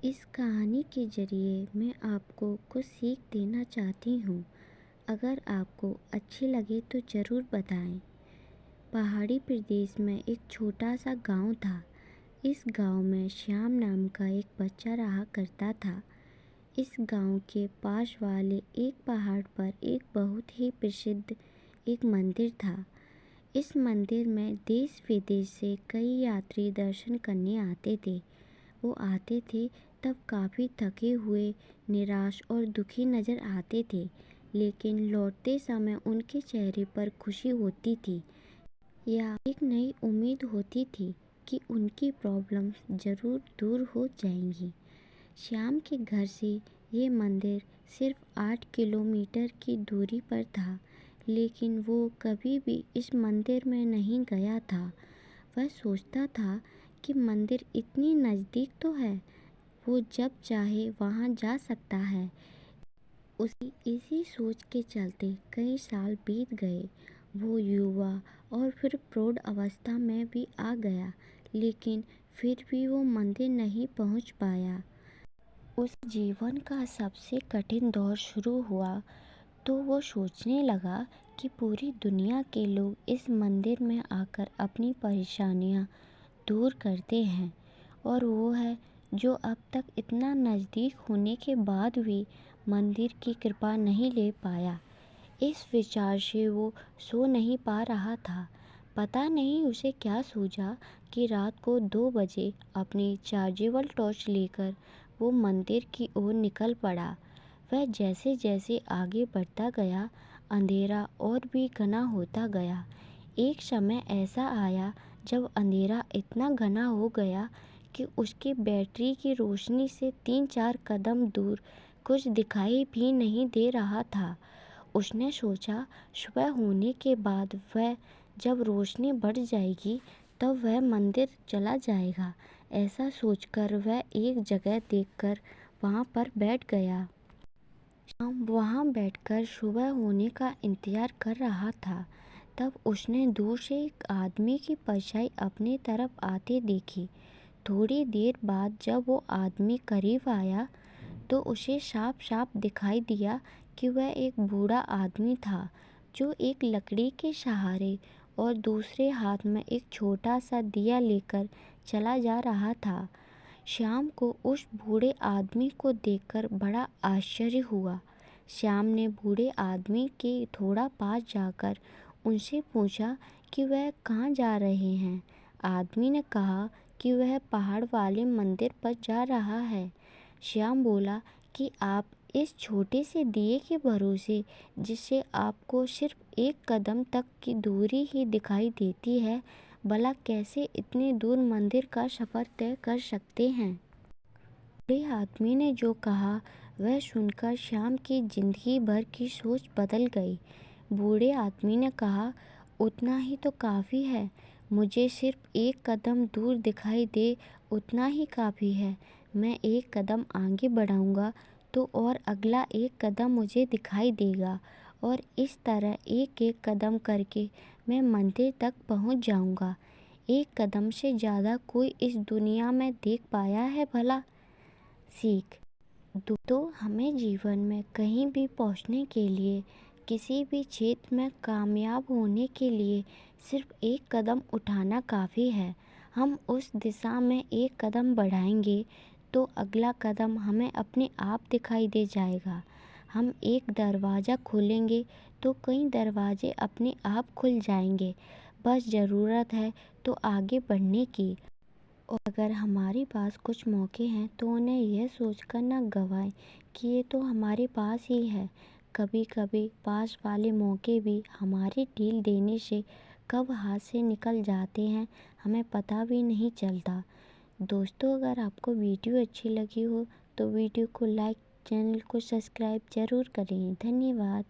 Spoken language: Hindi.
इस कहानी के ज़रिए मैं आपको कुछ सीख देना चाहती हूँ। अगर आपको अच्छी लगे तो ज़रूर बताएं। पहाड़ी प्रदेश में एक छोटा सा गांव था। इस गांव में श्याम नाम का एक बच्चा रहा करता था। इस गांव के पास वाले एक पहाड़ पर एक बहुत ही प्रसिद्ध एक मंदिर था। इस मंदिर में देश विदेश से कई यात्री दर्शन करने आते थे। वो आते थे तब काफ़ी थके हुए, निराश और दुखी नज़र आते थे, लेकिन लौटते समय उनके चेहरे पर खुशी होती थी या एक नई उम्मीद होती थी कि उनकी प्रॉब्लम्स ज़रूर दूर हो जाएंगी। श्याम के घर से ये मंदिर सिर्फ 8 किलोमीटर की दूरी पर था, लेकिन वो कभी भी इस मंदिर में नहीं गया था। वह सोचता था कि मंदिर इतनी नज़दीक तो है, वो जब चाहे वहाँ जा सकता है। उसी इसी सोच के चलते कई साल बीत गए। वो युवा और फिर प्रौढ़ अवस्था में भी आ गया, लेकिन फिर भी वो मंदिर नहीं पहुँच पाया। उस जीवन का सबसे कठिन दौर शुरू हुआ तो वो सोचने लगा कि पूरी दुनिया के लोग इस मंदिर में आकर अपनी परेशानियाँ दूर करते हैं, और वो है जो अब तक इतना नज़दीक होने के बाद भी मंदिर की कृपा नहीं ले पाया। इस विचार से वो सो नहीं पा रहा था। पता नहीं उसे क्या सूझा कि रात को 2 बजे अपनी चार्जेबल टॉर्च लेकर वो मंदिर की ओर निकल पड़ा। वह जैसे जैसे आगे बढ़ता गया, अंधेरा और भी घना होता गया। एक समय ऐसा आया जब अंधेरा इतना घना हो गया कि उसकी बैटरी की रोशनी से 3-4 कदम दूर कुछ दिखाई भी नहीं दे रहा था। उसने सोचा सुबह होने के बाद वह जब रोशनी बढ़ जाएगी तब वह मंदिर चला जाएगा। ऐसा सोचकर वह एक जगह देखकर वहाँ पर बैठ गया। श्याम वहाँ बैठकर सुबह होने का इंतजार कर रहा था। तब उसने दूर से एक आदमी की परछाई अपनी तरफ आते देखी। थोड़ी देर बाद जब वो आदमी करीब आया तो उसे साफ साफ दिखाई दिया कि वह एक बूढ़ा आदमी था, जो एक लकड़ी के सहारे और दूसरे हाथ में एक छोटा सा दिया लेकर चला जा रहा था। श्याम को उस बूढ़े आदमी को देखकर बड़ा आश्चर्य हुआ। श्याम ने बूढ़े आदमी के थोड़ा पास जाकर उनसे पूछा कि वह कहाँ जा रहे हैं। आदमी ने कहा कि वह पहाड़ वाले मंदिर पर जा रहा है। श्याम बोला कि आप इस छोटे से दिए के भरोसे, जिससे आपको सिर्फ 1 कदम तक की दूरी ही दिखाई देती है, भला कैसे इतनी दूर मंदिर का सफ़र तय कर सकते हैं। बूढ़े आदमी ने जो कहा वह सुनकर श्याम की जिंदगी भर की सोच बदल गई। बूढ़े आदमी ने कहा, उतना ही तो काफ़ी है, मुझे सिर्फ 1 कदम दूर दिखाई दे उतना ही काफ़ी है। मैं 1 कदम आगे बढ़ाऊंगा तो और अगला 1 कदम मुझे दिखाई देगा, और इस तरह एक एक कदम करके मैं मंदिर तक पहुंच जाऊंगा। 1 कदम से ज़्यादा कोई इस दुनिया में देख पाया है भला। सीख तो हमें जीवन में कहीं भी पहुंचने के लिए, किसी भी क्षेत्र में कामयाब होने के लिए सिर्फ 1 कदम उठाना काफ़ी है। हम उस दिशा में 1 कदम बढ़ाएंगे तो अगला कदम हमें अपने आप दिखाई दे जाएगा। हम एक दरवाज़ा खोलेंगे तो कई दरवाजे अपने आप खुल जाएंगे। बस ज़रूरत है तो आगे बढ़ने की। और अगर हमारे पास कुछ मौके हैं तो उन्हें यह सोचकर न गंवाएं कि ये तो हमारे पास ही है। कभी कभी पास वाले मौके भी हमारी ढील देने से कब हाथ से निकल जाते हैं, हमें पता भी नहीं चलता। दोस्तों, अगर आपको वीडियो अच्छी लगी हो तो वीडियो को लाइक, चैनल को सब्सक्राइब ज़रूर करें। धन्यवाद।